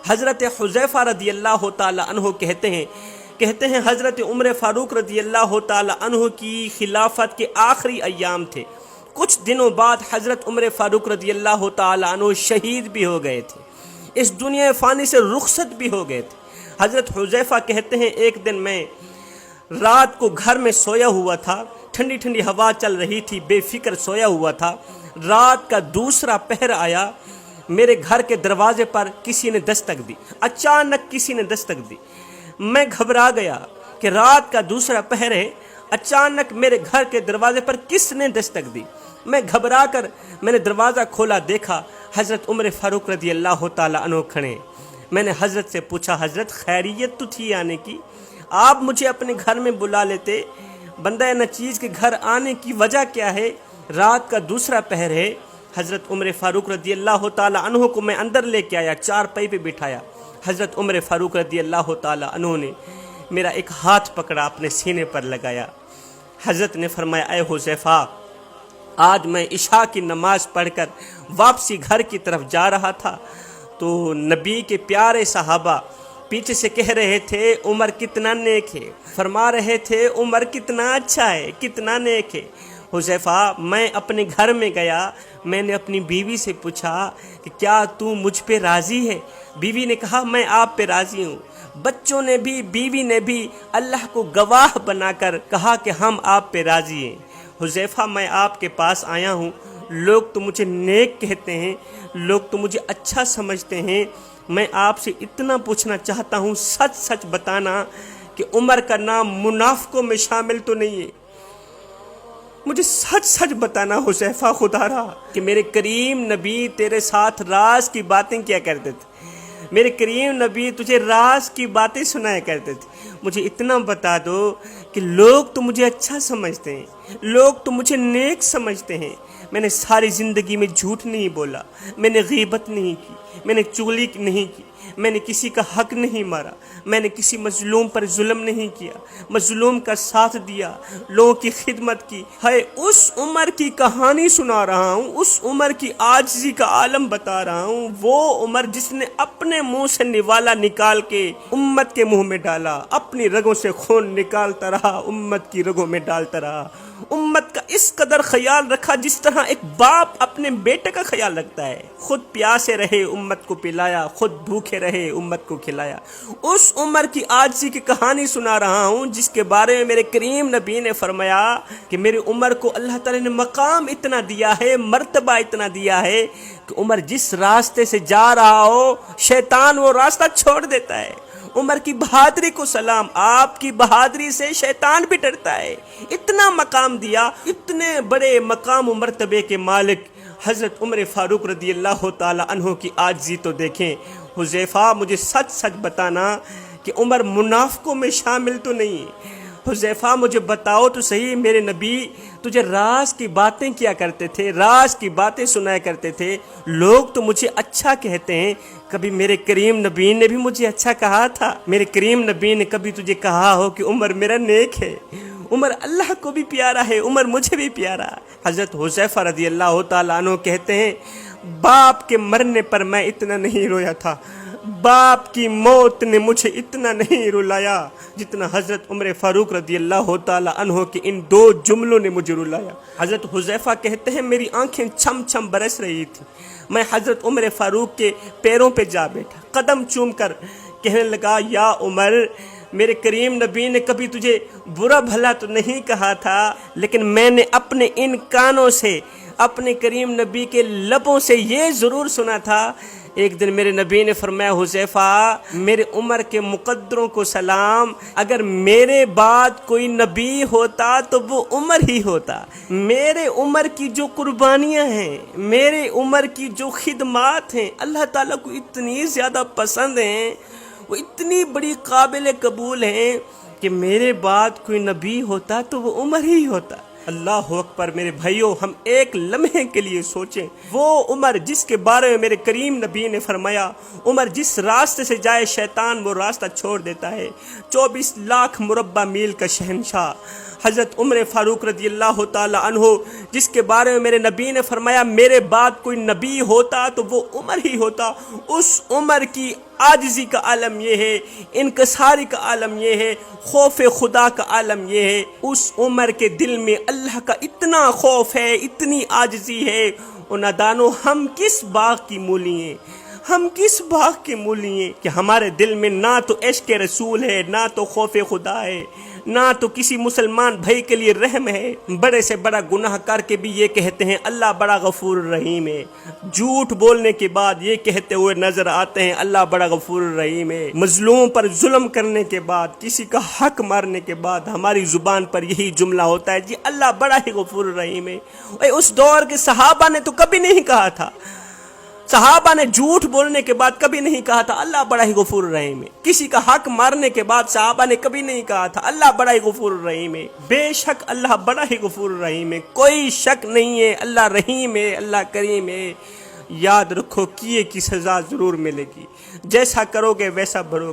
حضرت حذیفہ رضی اللہ تعالی عنہ کہتے ہیں حضرت عمر فاروق رضی اللہ تعالی عنہ کی خلافت کے آخری ایام تھے۔ کچھ دنوں بعد حضرت عمر فاروق رضی اللہ تعالی عنہ شہید بھی ہو گئے تھے، اس دنیا فانی سے رخصت بھی ہو گئے تھے۔ حضرت حذیفہ کہتے ہیں ایک دن میں رات کو گھر میں سویا ہوا تھا، ٹھنڈی ٹھنڈی ہوا چل رہی تھی، بے فکر سویا ہوا تھا۔ رات کا دوسرا پہر آیا، میرے گھر کے دروازے پر کسی نے دستک دی، اچانک کسی نے دستک دی۔ میں گھبرا گیا کہ رات کا دوسرا پہر ہے، اچانک میرے گھر کے دروازے پر کس نے دستک دی۔ میں گھبرا کر میں نے دروازہ کھولا، دیکھا حضرت عمر فاروق رضی اللہ تعالی عنہ کھڑے۔ میں نے حضرت سے پوچھا، حضرت خیریت تو تھی آنے کی، آپ مجھے اپنے گھر میں بلا لیتے، بندہ نچیز کے گھر آنے کی وجہ کیا ہے؟ رات کا دوسرا پہر ہے۔ حضرت عمر فاروق رضی اللہ تعالی عنہ کو میں اندر لے کے آیا، چارپائی پہ بٹھایا۔ حضرت عمر فاروق رضی اللہ تعالی عنہ نے میرا ایک ہاتھ پکڑا، اپنے سینے پر لگایا۔ حضرت نے فرمایا، اے حذیفہ، آج میں عشاء کی نماز پڑھ کر واپسی گھر کی طرف جا رہا تھا تو نبی کے پیارے صحابہ پیچھے سے کہہ رہے تھے عمر کتنا نیک ہے، فرما رہے تھے عمر کتنا اچھا ہے، کتنا نیک ہے۔ حذیفہ، میں اپنے گھر میں گیا، میں نے اپنی بیوی سے پوچھا کہ کیا تو مجھ پہ راضی ہے؟ بیوی نے کہا میں آپ پہ راضی ہوں۔ بچوں نے بھی، بیوی نے بھی اللہ کو گواہ بنا کر کہا کہ ہم آپ پہ راضی ہیں۔ حذیفہ، میں آپ کے پاس آیا ہوں، لوگ تو مجھے نیک کہتے ہیں، لوگ تو مجھے اچھا سمجھتے ہیں، میں آپ سے اتنا پوچھنا چاہتا ہوں، سچ سچ بتانا کہ عمر کا نام منافقوں میں شامل تو نہیں ہے؟ مجھے سچ سچ بتانا حذیفہ، خدا رہا کہ میرے کریم نبی تیرے ساتھ راز کی باتیں کیا کرتے تھے، میرے کریم نبی تجھے راز کی باتیں سنایا کرتے تھے۔ مجھے اتنا بتا دو کہ لوگ تو مجھے اچھا سمجھتے ہیں، لوگ تو مجھے نیک سمجھتے ہیں۔ میں نے ساری زندگی میں جھوٹ نہیں بولا، میں نے غیبت نہیں کی، میں نے چغلی نہیں کی، میں نے کسی کا حق نہیں مارا، میں نے کسی مظلوم پر ظلم نہیں کیا، مظلوم کا ساتھ دیا، لوگوں کی خدمت کی۔ ہے اس عمر کی کہانی سنا رہا ہوں، اس عمر کی عاجزی کا عالم بتا رہا ہوں، وہ عمر جس نے اپنے منہ سے نوالا نکال کے امت کے منہ میں ڈالا، اپنی رگوں سے خون نکالتا رہا، امت کی رگوں میں ڈالتا رہا، امت کا اس قدر خیال رکھا جس طرح ایک باپ اپنے بیٹے کا خیال رکھتا ہے۔ خود پیاسے رہے، امت کو پلایا، خود بھوکے رہے، امت کو کھلایا۔ اس عمر کی عاجزی کی کہانی سنا رہا ہوں جس کے بارے میں میرے کریم نبی نے فرمایا کہ میرے عمر کو اللہ تعالی نے مقام اتنا دیا ہے، مرتبہ اتنا دیا ہے کہ عمر جس راستے سے جا رہا ہو شیطان وہ راستہ چھوڑ دیتا ہے۔ عمر کی بہادری کو سلام، آپ کی بہادری سے شیطان بھی ڈرتا ہے۔ اتنا مقام دیا، اتنے بڑے مقام و مرتبے کے مالک حضرت عمر فاروق رضی اللہ تعالی عنہ کی عاجزی تو دیکھیں۔ حذیفہ، مجھے سچ سچ بتانا کہ عمر منافقوں میں شامل تو نہیں۔ حذیفہ، مجھے بتاؤ تو صحیح، میرے نبی تجھے راز کی باتیں کیا کرتے تھے، راز کی باتیں سنایا کرتے تھے، لوگ تو مجھے اچھا کہتے ہیں، کبھی میرے کریم نبی نے بھی مجھے اچھا کہا تھا؟ میرے کریم نبی نے کبھی تجھے کہا ہو کہ عمر میرا نیک ہے، عمر اللہ کو بھی پیارا ہے، عمر مجھے بھی پیارا؟ حضرت حذیفہ رضی اللہ تعالیٰ عنہ کہتے ہیں باپ کے مرنے پر میں اتنا نہیں رویا تھا، باپ کی موت نے مجھے اتنا نہیں رلایا جتنا حضرت عمر فاروق رضی اللہ تعالی عنہ کے ان دو جملوں نے مجھے رلایا۔ حضرت حذیفہ کہتے ہیں میری آنکھیں چھم چھم برس رہی تھی، میں حضرت عمر فاروق کے پیروں پہ جا بیٹھا، قدم چوم کر کہنے لگا، یا عمر، میرے کریم نبی نے کبھی تجھے برا بھلا تو نہیں کہا تھا، لیکن میں نے اپنے ان کانوں سے، اپنے کریم نبی کے لبوں سے یہ ضرور سنا تھا۔ ایک دن میرے نبی نے فرمایا، حذیفہ، میرے عمر کے مقدروں کو سلام، اگر میرے بعد کوئی نبی ہوتا تو وہ عمر ہی ہوتا۔ میرے عمر کی جو قربانیاں ہیں، میرے عمر کی جو خدمات ہیں، اللہ تعالیٰ کو اتنی زیادہ پسند ہیں، وہ اتنی بڑی قابل قبول ہیں کہ میرے بعد کوئی نبی ہوتا تو وہ عمر ہی ہوتا۔ اللہ اکبر۔ میرے بھائیوں، ہم ایک لمحے کے لیے سوچیں، وہ عمر جس کے بارے میں میرے کریم نبی نے فرمایا، عمر جس راستے سے جائے شیطان وہ راستہ چھوڑ دیتا ہے، 24 لاکھ مربع میل کا شہنشاہ حضرت عمر فاروق رضی اللہ تعالی عنہ جس کے بارے میں میرے نبی نے فرمایا میرے بعد کوئی نبی ہوتا تو وہ عمر ہی ہوتا، اس عمر کی عاجزی کا عالم یہ ہے، انکساری کا عالم یہ ہے، خوف خدا کا عالم یہ ہے، اس عمر کے دل میں اللہ کا اتنا خوف ہے، اتنی عاجزی ہے۔ اور نادانو، ہم کس باغ کی مولی ہیں، ہم کس باغ کے مولی ہیں کہ ہمارے دل میں نہ تو عشق رسول ہے، نہ تو خوف خدا ہے، نہ تو کسی مسلمان بھائی کے لیے رحم ہے۔ بڑے سے بڑا گناہ کر کے بھی یہ کہتے ہیں اللہ بڑا غفور الرحیم ہے، جھوٹ بولنے کے بعد یہ کہتے ہوئے نظر آتے ہیں اللہ بڑا غفور الرحیم ہے۔ مظلوم پر ظلم کرنے کے بعد، کسی کا حق مارنے کے بعد ہماری زبان پر یہی جملہ ہوتا ہے جی اللہ بڑا ہی غفور الرحیم ہے۔ اس دور کے صحابہ نے تو کبھی نہیں کہا تھا، صحابہ نے جھوٹ بولنے کے بعد کبھی نہیں کہا تھا اللہ بڑا ہی غفور الرحیم ہے، کسی کا حق مارنے کے بعد صحابہ نے کبھی نہیں کہا تھا اللہ بڑا ہی غفور الرحیم ہے۔ بے شک اللہ بڑا ہی غفور الرحیم ہے، کوئی شک نہیں ہے، اللہ رحیم ہے، اللہ کریم ہے۔ یاد رکھو کیے کی سزا ضرور ملے گی، جیسا کرو گے ویسا بھرو گے۔